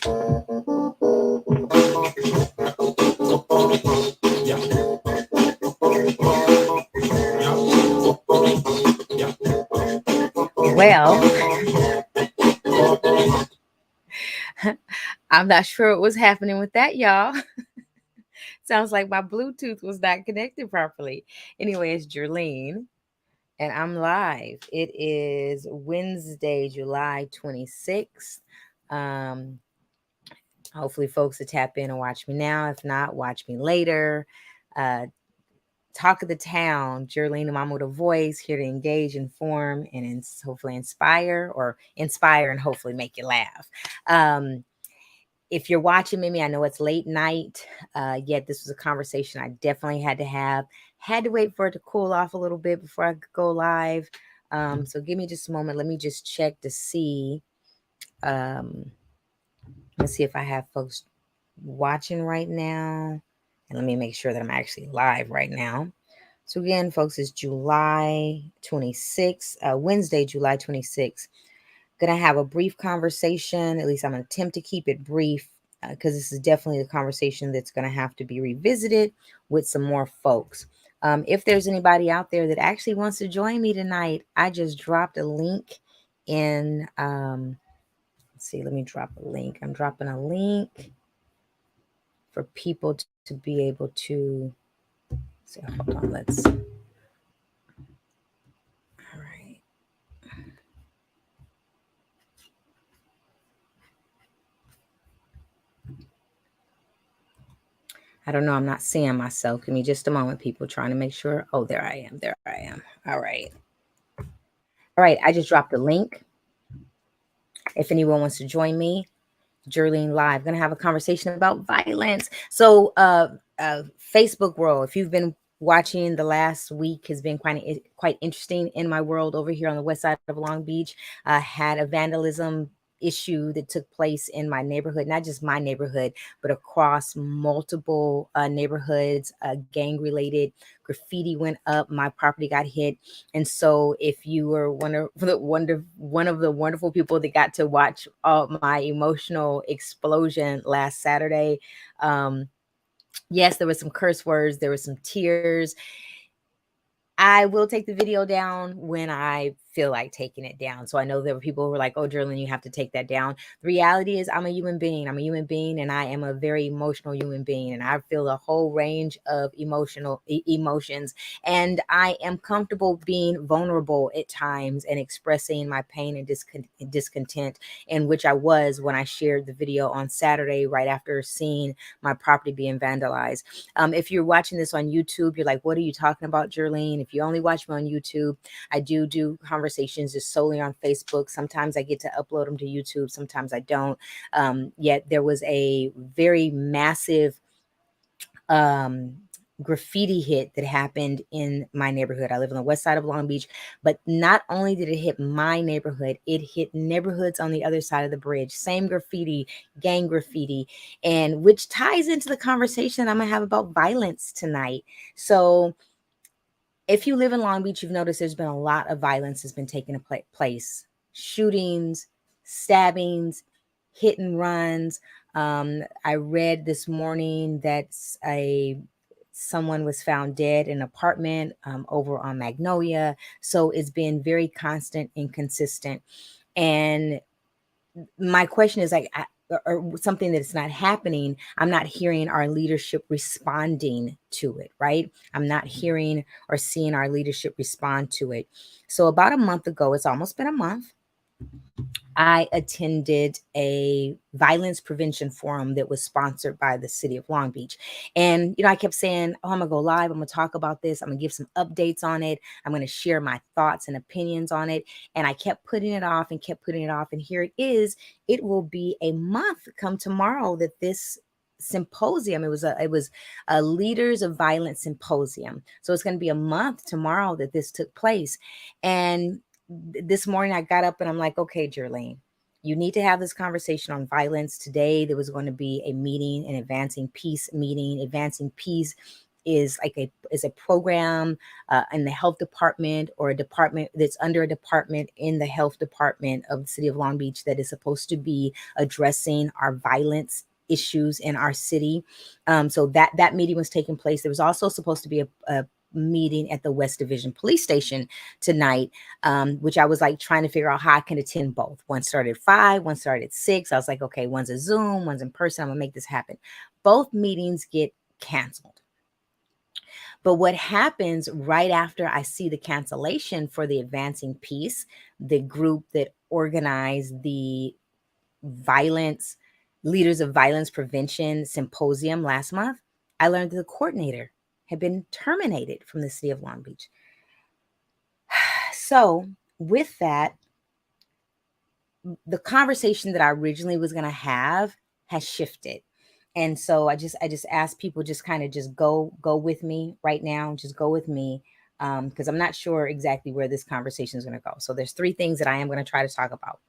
Well, I'm not sure what was happening with that, y'all. Sounds like my Bluetooth was not connected properly. Anyway, it's Jerlene, and I'm live. It is Wednesday, July 26th. Hopefully, folks will tap in and watch me now. If not, watch me later. Talk of the town, Jerlene, mom with a voice, here to engage, inform, and hopefully inspire and hopefully make you laugh. If you're watching me, I know it's late night, yet this was a conversation I definitely had to have. Had to wait for it to cool off a little bit before I could go live. So give me just a moment. Let me just check to see. Let's see if I have folks watching right now. And let me make sure that I'm actually live right now. So again, folks, it's July 26th, Wednesday, July 26th. Going to have a brief conversation. At least I'm going to attempt to keep it brief because this is definitely a conversation that's going to have to be revisited with some more folks. If there's anybody out there that actually wants to join me tonight, I just dropped a link in, let's see, let me drop a link. I'm dropping a link for people to be able to, so hold on, let's, all right. I don't know. I'm not seeing myself. Give me just a moment, people, trying to make sure. Oh, there I am. There I am. All right. All right. I just dropped a link. If anyone wants to join me, Jerlene Live, going to have a conversation about violence. So, Facebook world, if you've been watching, the last week has been quite interesting in my world over here on the west side of Long Beach. Had a vandalism issue that took place in my neighborhood, not just my neighborhood, but across multiple neighborhoods. Gang related graffiti went up, my property got hit. And so if you were one of the wonderful people that got to watch my emotional explosion last Saturday, yes, there was some curse words, there were some tears. I will take the video down when I feel like taking it down. So I know there were people who were like, oh, Jerlyn, you have to take that down. The reality is I'm a human being. I'm a human being, and I am a very emotional human being. And I feel a whole range of emotions. And I am comfortable being vulnerable at times and expressing my pain and discontent, in which I was when I shared the video on Saturday, right after seeing my property being vandalized. If you're watching this on YouTube, you're like, what are you talking about, Jerlene? If you only watch me on YouTube, I do conversations just solely on Facebook. Sometimes I get to upload them to YouTube. Sometimes I don't. Yet there was a very massive graffiti hit that happened in my neighborhood. I live on the west side of Long Beach, but not only did it hit my neighborhood, it hit neighborhoods on the other side of the bridge. Same graffiti, gang graffiti, and which ties into the conversation I'm gonna have about violence tonight. So if you live in Long Beach, you've noticed there's been a lot of violence has been taking place. Shootings, stabbings, hit and runs. I read this morning that someone was found dead in an apartment over on Magnolia. So it's been very constant and consistent. And my question is like, or something that's not happening, I'm not hearing our leadership responding to it, right? I'm not hearing or seeing our leadership respond to it. So about a month ago, it's almost been a month, I attended a violence prevention forum that was sponsored by the city of Long Beach. And, I kept saying, oh, I'm going to go live. I'm going to talk about this. I'm going to give some updates on it. I'm going to share my thoughts and opinions on it. And I kept putting it off and kept putting it off. And here it is. It will be a month come tomorrow that this symposium, it was a leaders of violence symposium. So it's going to be a month tomorrow that this took place. And this morning I got up and I'm like, okay, Jerlene, you need to have this conversation on violence. Today there was going to be a meeting, an advancing peace meeting, advancing peace is a program in the health department, or a department that's under a department in the health department of the city of Long Beach that is supposed to be addressing our violence issues in our city. So that meeting was taking place. There was also supposed to be a meeting at the West Division Police Station tonight, which I was like trying to figure out how I can attend both. One started at 5, one started at 6. I was like, okay, one's a Zoom, one's in person. I'm gonna make this happen. Both meetings get canceled. But what happens right after I see the cancellation for the Advancing Peace, the group that organized the violence leaders of violence prevention symposium last month, I learned that the coordinator had been terminated from the city of Long Beach. So with that, the conversation that I originally was going to have has shifted. And so I just ask people, just kind of just go with me right now. Just go with me, because I'm not sure exactly where this conversation is going to go. So there's 3 things that I am going to try to talk about: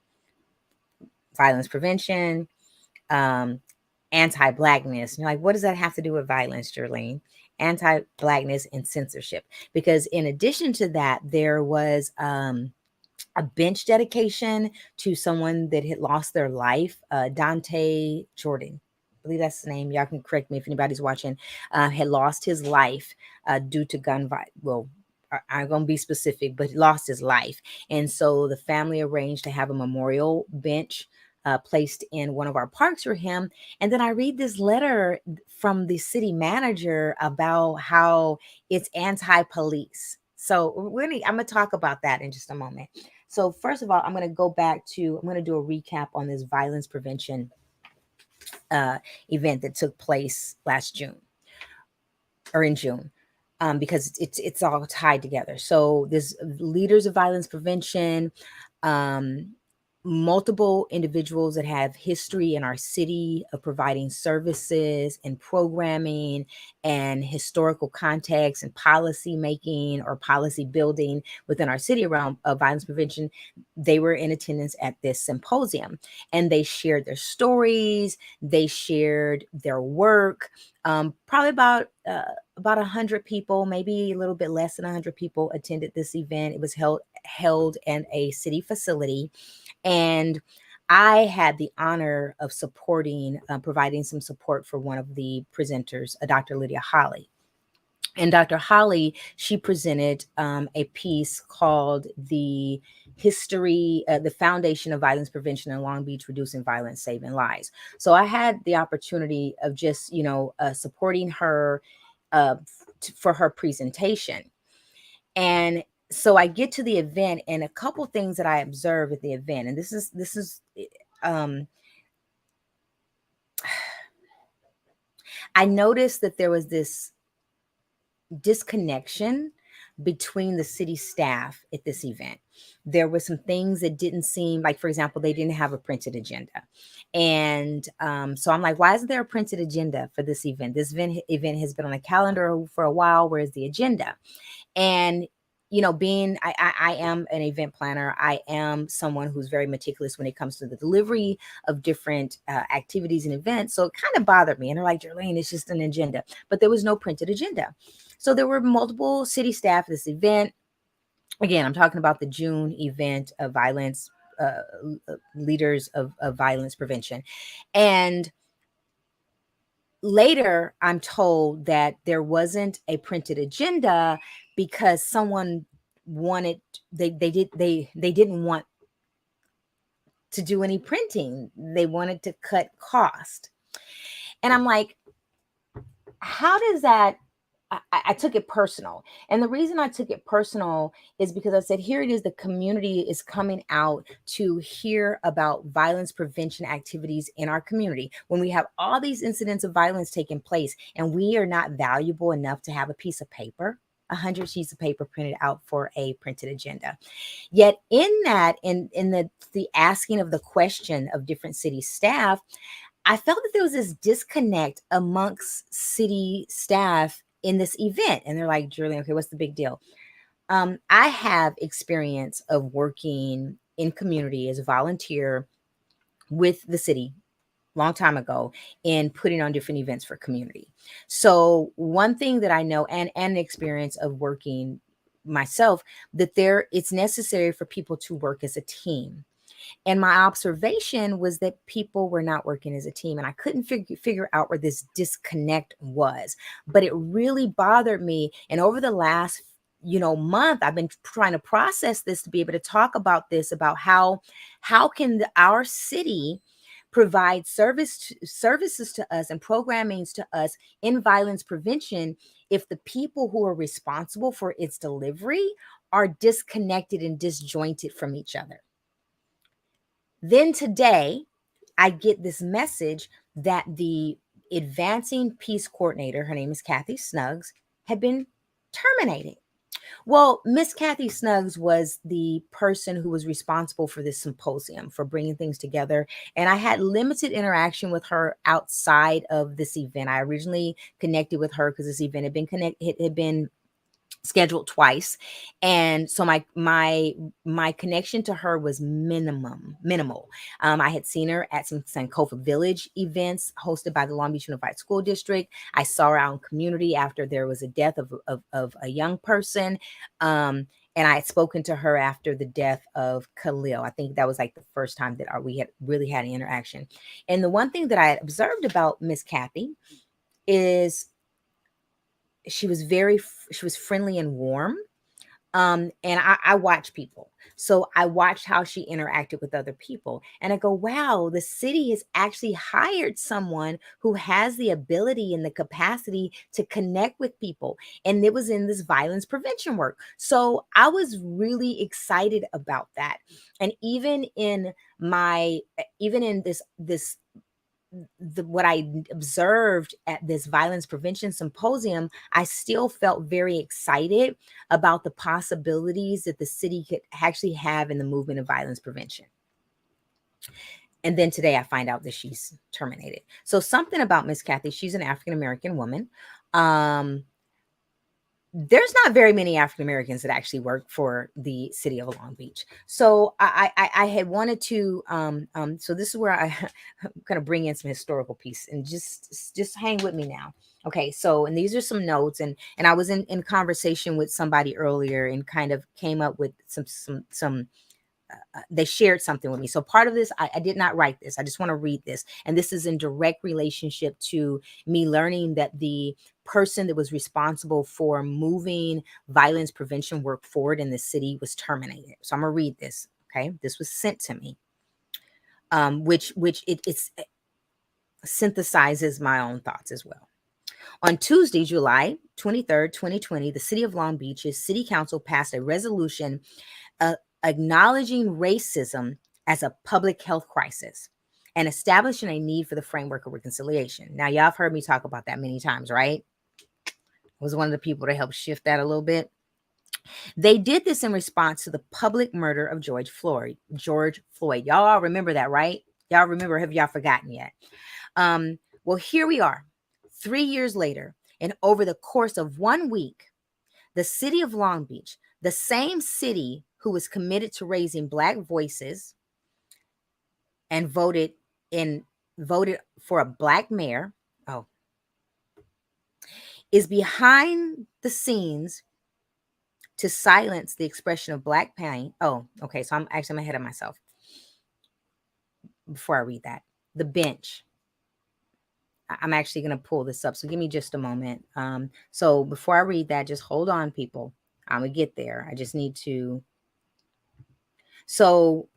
violence prevention, anti-blackness. You're like, what does that have to do with violence, Jerlene? Anti-blackness and censorship. Because in addition to that, there was a bench dedication to someone that had lost their life, Dante Jordan. I believe that's the name. Y'all can correct me if anybody's watching. Had lost his life due to gun violence. Well, I'm going to be specific, but he lost his life. And so the family arranged to have a memorial bench placed in one of our parks for him. And then I read this letter from the city manager about how it's anti-police. So I'm going to talk about that in just a moment. So first of all, I'm going to I'm going to do a recap on this violence prevention event that took place last June, or in June, because it's all tied together. So there's leaders of violence prevention, multiple individuals that have history in our city of providing services and programming and historical context and policy making or policy building within our city around violence prevention. They were in attendance at this symposium, and they shared their stories. They shared their work. Probably about 100 people, maybe a little bit less than 100 people attended this event. It was held in a city facility. And I had the honor of providing some support for one of the presenters, Dr. Lydia Holly. And Dr. Holly, she presented a piece called The Foundation of Violence Prevention in Long Beach, Reducing Violence, Saving Lives. So I had the opportunity of just, supporting her for her presentation. And so I get to the event, and a couple things that I observe at the event, and this is I noticed that there was this disconnection between the city staff at this event. There were some things that didn't seem like, for example, they didn't have a printed agenda. And so I'm like, why isn't there a printed agenda for this event? This event has been on the calendar for a while. Where's the agenda? And I am an event planner. I am someone who's very meticulous when it comes to the delivery of different activities and events. So it kind of bothered me. And they're like, Jerlene, it's just an agenda. But there was no printed agenda. So there were multiple city staff at this event. Again, I'm talking about the June event of violence, leaders of violence prevention. And later, I'm told that there wasn't a printed agenda because someone they didn't want to do any printing. They wanted to cut cost. And I'm like, how does that? I took it personal. And the reason I took it personal is because I said, here it is, the community is coming out to hear about violence prevention activities in our community. When we have all these incidents of violence taking place, and we are not valuable enough to have a piece of paper, 100 sheets of paper printed out for a printed agenda. Yet in that, in the asking of the question of different city staff, I felt that there was this disconnect amongst city staff in this event. And they're like, Julie, okay, what's the big deal? I have experience of working in community as a volunteer with the city long time ago in putting on different events for community. So one thing that I know, and the experience of working myself, that it's necessary for people to work as a team. And my observation was that people were not working as a team, and I couldn't figure out where this disconnect was. But it really bothered me. And over the last, month, I've been trying to process this to be able to talk about this, about how can our city provide services to us and programmings to us in violence prevention if the people who are responsible for its delivery are disconnected and disjointed from each other. Then today, I get this message that the advancing peace coordinator, her name is Kathy Snuggs, had been terminated. Well, Miss Kathy Snuggs was the person who was responsible for this symposium, for bringing things together. And I had limited interaction with her outside of this event. I originally connected with her because this event had been scheduled twice, and so my connection to her was minimal. I had seen her at some Sankofa Village events hosted by the Long Beach Unified School District. I saw her out in community after there was a death of a young person, and I had spoken to her after the death of Khalil. I think that was like the first time that we had really had an interaction. And the one thing that I had observed about Miss Kathy is she was friendly and warm. And I watch people. So I watched how she interacted with other people. And I go, wow, the city has actually hired someone who has the ability and the capacity to connect with people. And it was in this violence prevention work. So I was really excited about that. And even in this what I observed at this violence prevention symposium, I still felt very excited about the possibilities that the city could actually have in the movement of violence prevention. And then today I find out that she's terminated. So something about Miss Kathy, she's an African American woman. There's not very many African Americans that actually work for the city of Long Beach. So I had wanted to, so this is where I'm going to bring in some historical piece, and just hang with me now. Okay. So, and these are some notes, and I was in conversation with somebody earlier and kind of came up with some they shared something with me. So part of this, I did not write this. I just want to read this. And this is in direct relationship to me learning that the person that was responsible for moving violence prevention work forward in the city was terminated. So I'm going to read this. Okay. This was sent to me, which it's synthesizes my own thoughts as well. On Tuesday, July 23rd, 2020, the city of Long Beach's city council passed a resolution acknowledging racism as a public health crisis and establishing a need for the framework of reconciliation. Now, y'all have heard me talk about that many times, right? I was one of the people to help shift that a little bit. They did this in response to the public murder of George Floyd. Y'all all remember that, right? Y'all remember? Have y'all forgotten yet? Well, here we are, 3 years later, and over the course of 1 week, the city of Long Beach, the same city who was committed to raising Black voices and voted for a Black mayor, is behind the scenes to silence the expression of Black pain. Oh, okay. So I'm ahead of myself. Before I read that, the bench. I'm actually going to pull this up. So give me just a moment. So before I read that, just hold on, people. I'm going to get there. I just need to. So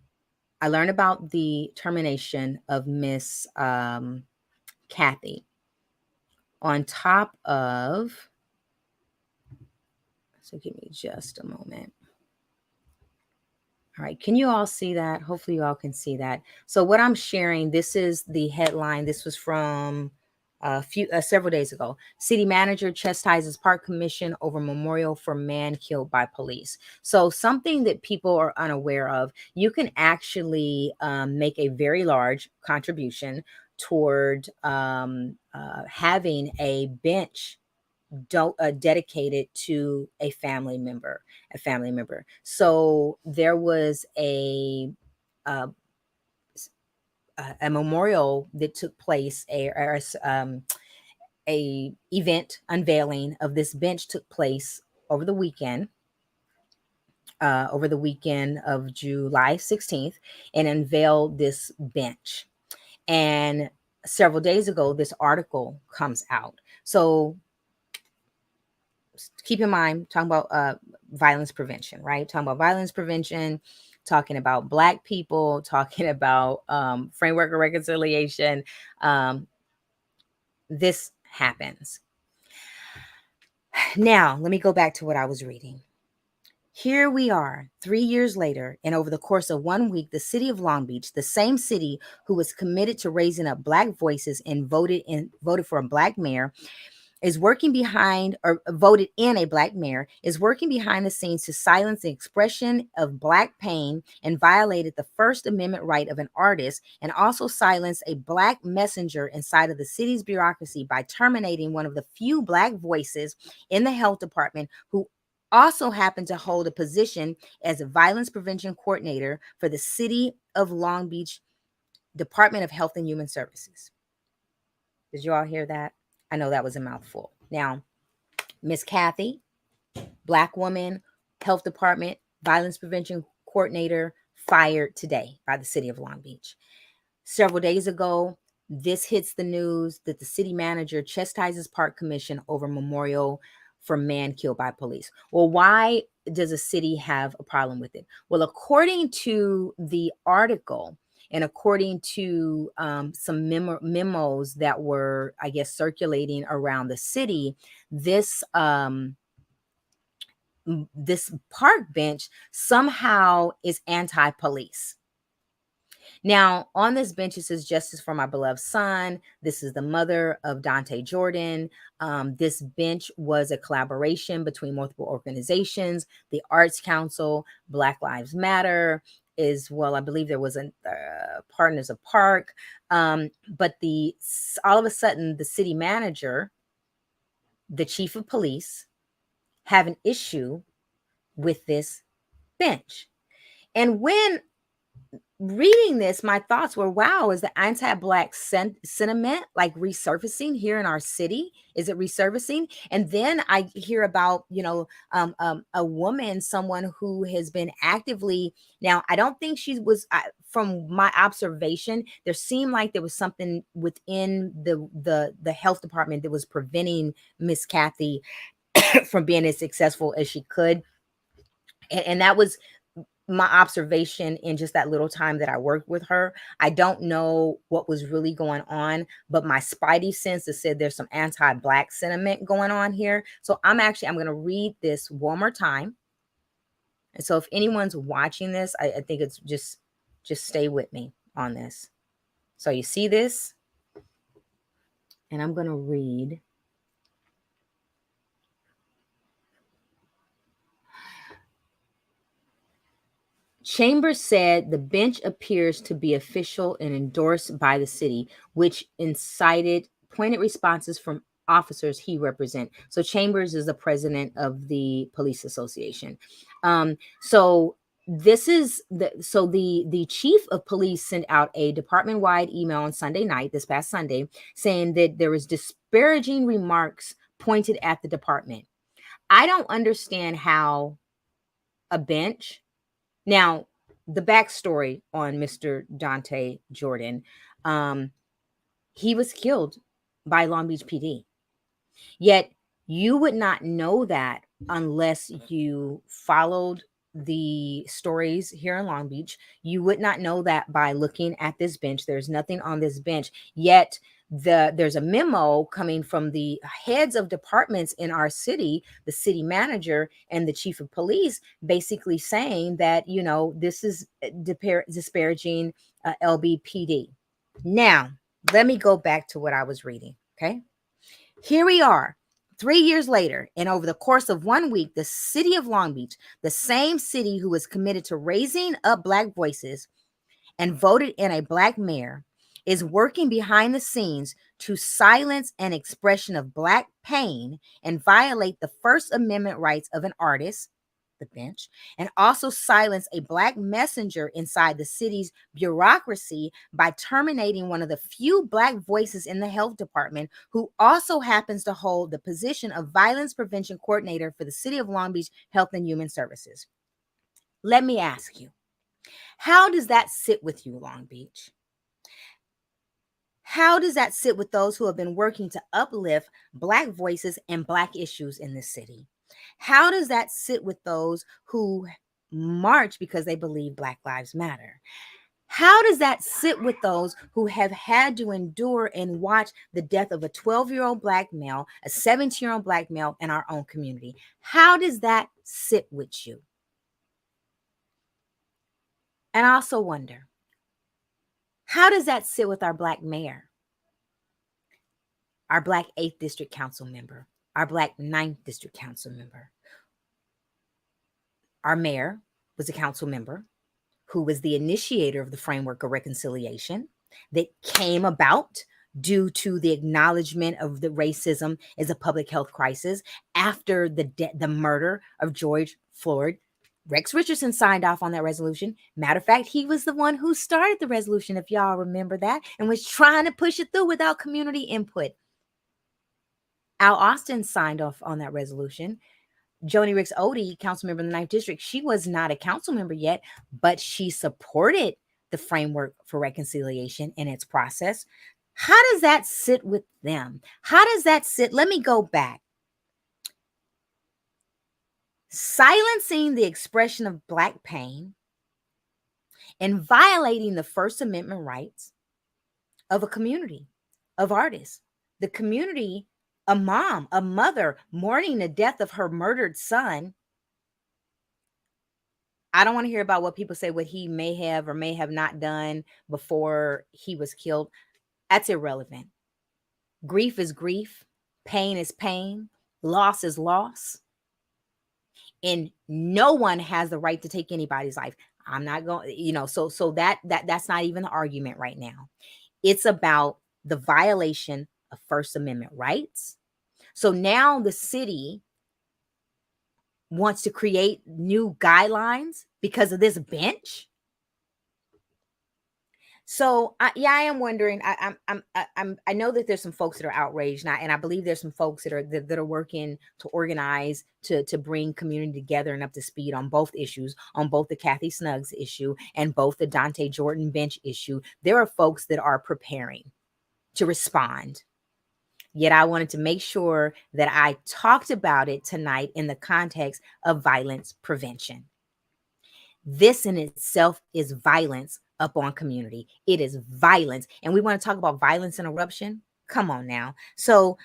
I learned about the termination of Miss Kathy on top of, so give me just a moment. All right, can you all see that? Hopefully you all can see that. So what I'm sharing, this is the headline. This was from several days ago. City manager chastises park commission over memorial for man killed by police. So something that people are unaware of, you can actually make a very large contribution toward having a bench dedicated to a family member. So there was a a memorial that took place, a event unveiling of this bench took place over the weekend, of July 16th, and unveiled this bench. And several days ago, this article comes out. So keep in mind, talking about violence prevention, right? Talking about violence prevention, talking about Black people, talking about framework of reconciliation. This happens. Now, let me go back to what I was reading. Here we are, 3 years later, and over the course of 1 week, the city of Long Beach, the same city who was committed to raising up Black voices and voted for a Black mayor, is working behind, or voted in a Black mayor, is working behind the scenes to silence the expression of Black pain and violated the First Amendment right of an artist, and also silenced a Black messenger inside of the city's bureaucracy by terminating one of the few Black voices in the health department who also happened to hold a position as a violence prevention coordinator for the City of Long Beach Department of Health and Human Services. Did you all hear that? I know that was a mouthful. Now, Miss Kathy, Black woman, health department, violence prevention coordinator, fired today by the city of Long Beach. Several days ago, this hits the news that the city manager chastises park commission over memorial for man killed by police. Well, why does a city have a problem with it? Well, according to the article, and according to some memos that were, I guess, circulating around the city, this this park bench somehow is anti-police. Now, on this bench, it says justice for my beloved son. This is the mother of Dante Jordan. This bench was a collaboration between multiple organizations, the Arts Council, Black Lives Matter, as well. I believe there was a Partners of Park. But all of a sudden, the city manager, the chief of police, have an issue with this bench. And when reading this, my thoughts were, wow, is the anti-Black sentiment like resurfacing here in our city? Is it resurfacing? And then I hear about, a woman, someone who has been actively, now I don't think she was, from my observation, there seemed like there was something within the health department that was preventing Miss Kathy from being as successful as she could. And that was my observation in just that little time that I worked with her. I don't know what was really going on, but my spidey sense has said there's some anti-Black sentiment going on here. So I'm going to read this one more time. And so if anyone's watching this, I think it's just stay with me on this. So you see this, and I'm going to read. Chambers said the bench appears to be official and endorsed by the city, which incited pointed responses from officers he represents. So Chambers is the president of the police association. So this is the chief of police sent out a department-wide email on Sunday night, this past Sunday, saying that there was disparaging remarks pointed at the department. I don't understand how a bench. Now, the backstory on Mr. Dante Jordan, he was killed by Long Beach PD. Yet you would not know that unless you followed the stories here in Long Beach. You would not know that by looking at this bench. There's nothing on this bench. Yet there's a memo coming from the heads of departments in our city, the city manager and the chief of police, basically saying that, this is disparaging LBPD. Now, let me go back to what I was reading. Okay. Here we are, 3 years later, and over the course of 1 week, the city of Long Beach, the same city who was committed to raising up Black voices and voted in a Black mayor, is working behind the scenes to silence an expression of Black pain and violate the First Amendment rights of an artist, the bench, and also silence a Black messenger inside the city's bureaucracy by terminating one of the few Black voices in the health department, who also happens to hold the position of violence prevention coordinator for the City of Long Beach Health and Human Services. Let me ask you, how does that sit with you, Long Beach? How does that sit with those who have been working to uplift Black voices and Black issues in this city? How does that sit with those who march because they believe Black Lives Matter? How does that sit with those who have had to endure and watch the death of a 12-year-old Black male, a 17-year-old Black male in our own community? How does that sit with you? And I also wonder, how does that sit with our Black mayor, our Black 8th District Council member, our Black 9th District Council member? Our mayor was a council member who was the initiator of the framework of reconciliation that came about due to the acknowledgement of the racism as a public health crisis after the murder of George Floyd. Rex Richardson signed off on that resolution. Matter of fact, he was the one who started the resolution, if y'all remember that, and was trying to push it through without community input. Al Austin signed off on that resolution. Joni Ricks Odie, council member in the 9th District, she was not a council member yet, but she supported the framework for reconciliation in its process. How does that sit with them? How does that sit? Let me go back. Silencing the expression of Black pain and violating the First Amendment rights of a community of artists. The community, a mom, a mother mourning the death of her murdered son. I don't want to hear about what people say, what he may have or may have not done before he was killed. That's irrelevant. Grief is grief. Pain is pain. Loss is loss. And no one has the right to take anybody's life. I'm not going, so that's not even the argument right now. It's about the violation of First Amendment rights. So now the city wants to create new guidelines because of this bench. So I am wondering. I know that there's some folks that are outraged, and I believe there's some folks that are working to organize to bring community together and up to speed on both issues, on both the Kathy Snuggs issue and both the Dante Jordan bench issue. There are folks that are preparing to respond. Yet I wanted to make sure that I talked about it tonight in the context of violence prevention. This in itself is violence upon community. It is violence. And we want to talk about violence interruption. Come on now. So,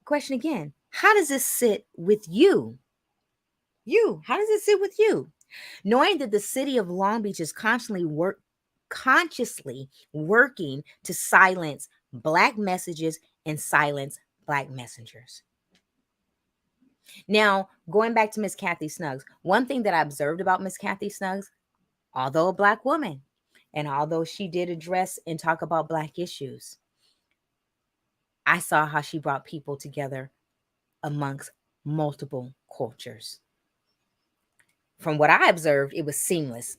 question again, how does this sit with you? How does it sit with you? Knowing that the city of Long Beach is consciously working to silence Black messages and silence Black messengers. Now, going back to Miss Kathy Snuggs, one thing that I observed about Miss Kathy Snuggs, although a Black woman, and although she did address and talk about Black issues, I saw how she brought people together amongst multiple cultures. From what I observed, it was seamless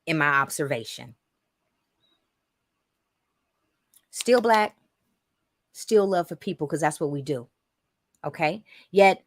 in my observation. Still Black, still love for people, because that's what we do. Okay? Yet,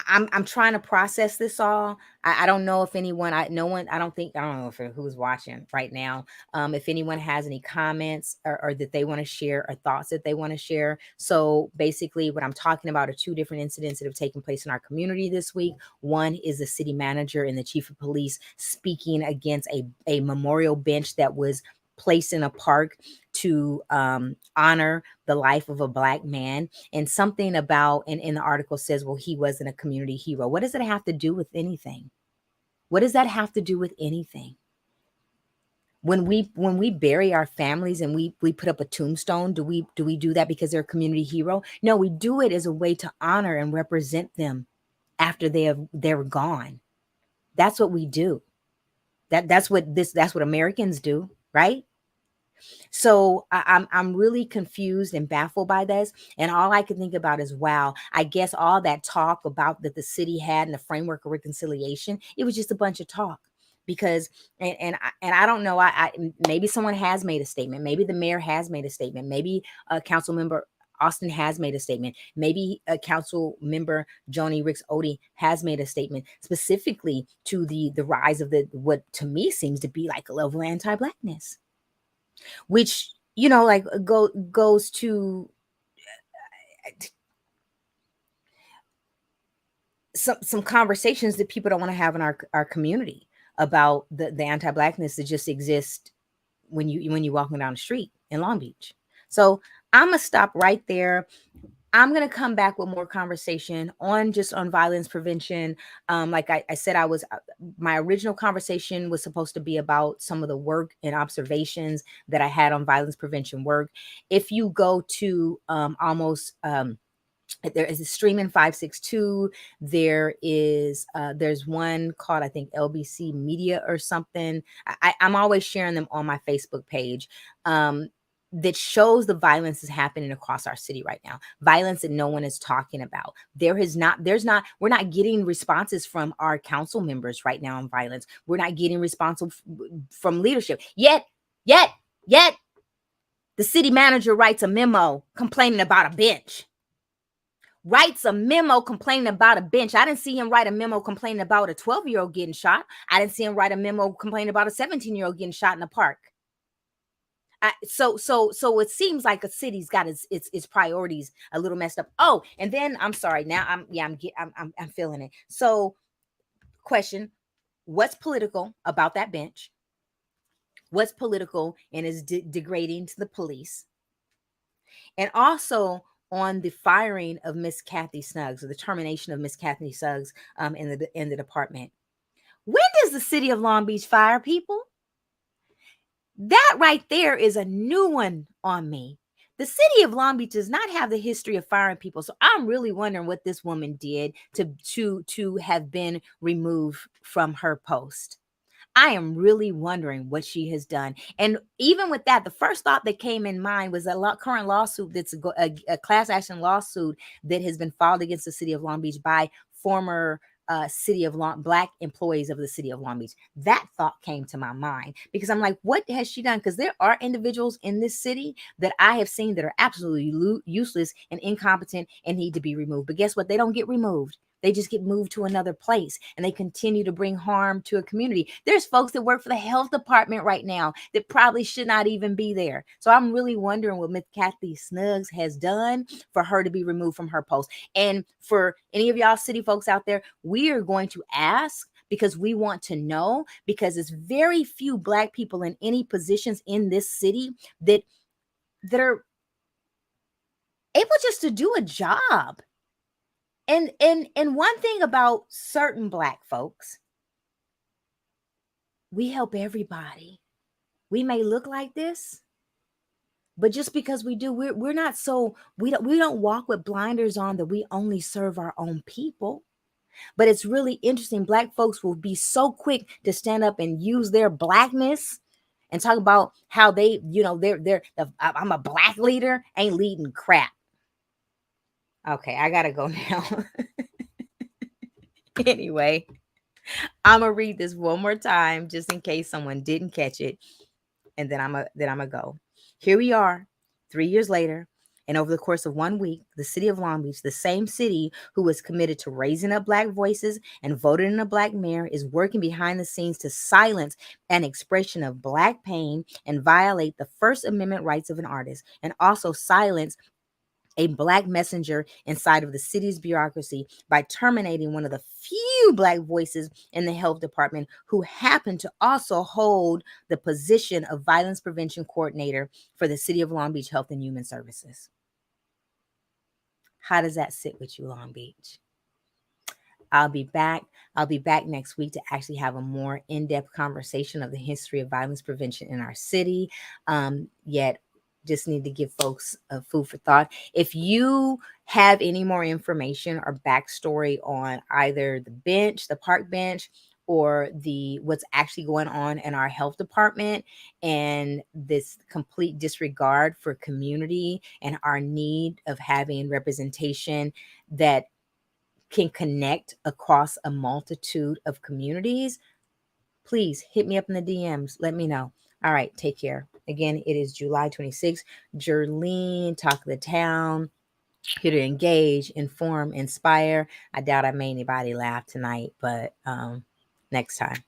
I'm trying to process this all. I don't know if anyone, I don't know if who's watching right now. If anyone has any comments or that they want to share, or thoughts that they want to share. So basically what I'm talking about are two different incidents that have taken place in our community this week. One is the city manager and the chief of police speaking against a memorial bench that was placed in a park to honor the life of a Black man. And something about, in the article says, well, he wasn't a community hero. What does it have to do with anything? What does that have to do with anything? When we bury our families and we put up a tombstone, do we do that because they're a community hero? No, we do it as a way to honor and represent them after they're gone. That's what we do. That's what Americans do, right? So I'm really confused and baffled by this. And all I can think about is, wow, I guess all that talk about that the city had in the framework of reconciliation, it was just a bunch of talk. Because and I don't know, maybe someone has made a statement, maybe the mayor has made a statement, maybe a council member Austin has made a statement, maybe a council member Joni Ricks Odie has made a statement specifically to the rise of the what to me seems to be like a level of anti-blackness, which like goes to some conversations that people don't want to have in our community about the anti-blackness that just exists when you walking down the street in Long Beach. So I'm gonna stop right there. I'm going to come back with more conversation on violence prevention. Like I said, my original conversation was supposed to be about some of the work and observations that I had on violence prevention work. If you go to there is a streaming 562. There's one called, I think, LBC Media or something. I'm always sharing them on my Facebook page. That shows the violence is happening across our city right now. Violence that no one is talking about. We're not getting responses from our council members right now on violence. We're not getting responses from leadership. Yet, the city manager writes a memo complaining about a bench. Writes a memo complaining about a bench. I didn't see him write a memo complaining about a 12-year-old getting shot. I didn't see him write a memo complaining about a 17-year-old getting shot in the park. So it seems like a city's got its priorities a little messed up. Oh, and then I'm sorry. Now I'm feeling it. So, question: what's political about that bench? What's political and is degrading to the police? And also on the firing of Miss Kathy Snuggs, or the termination of Miss Kathy Snuggs in the department. When does the city of Long Beach fire people? That right there is a new one on me. The city of Long Beach does not have the history of firing people. So I'm really wondering what this woman did to have been removed from her post. I am really wondering what she has done. And even with that, the first thought that came in mind was a current lawsuit that's a class action lawsuit that has been filed against the city of Long Beach by former Black employees of the city of Long Beach. That thought came to my mind because I'm like, what has she done? Because there are individuals in this city that I have seen that are absolutely useless and incompetent and need to be removed. But guess what? They don't get removed. They just get moved to another place and they continue to bring harm to a community. There's folks that work for the health department right now that probably should not even be there. So I'm really wondering what Miss Kathy Snuggs has done for her to be removed from her post. And for any of y'all city folks out there, we are going to ask because we want to know, because there's very few Black people in any positions in this city that are able just to do a job. And one thing about certain Black folks, we help everybody. We may look like this, but just because we do, we're not we don't walk with blinders on that we only serve our own people. But it's really interesting. Black folks will be so quick to stand up and use their Blackness and talk about how I'm a Black leader, ain't leading crap. Okay, I gotta go now. Anyway, I'm gonna read this one more time just in case someone didn't catch it, and then I'm gonna go. Here we are, 3 years later, and over the course of 1 week, the city of Long Beach, the same city who was committed to raising up Black voices and voted in a Black mayor, is working behind the scenes to silence an expression of Black pain and violate the First Amendment rights of an artist, and also silence a Black messenger inside of the city's bureaucracy by terminating one of the few Black voices in the health department who happened to also hold the position of violence prevention coordinator for the City of Long Beach Health and Human Services. How does that sit with you, Long Beach? I'll be back next week to actually have a more in-depth conversation of the history of violence prevention in our city. Yet just need to give folks food for thought. If you have any more information or backstory on either the park bench, or what's actually going on in our health department, and this complete disregard for community and our need of having representation that can connect across a multitude of communities, please hit me up in the DMs. Let me know. All right, take care. Again, it is July 26th. Jerlene, Talk of the Town, here to engage, inform, inspire. I doubt I made anybody laugh tonight, but next time.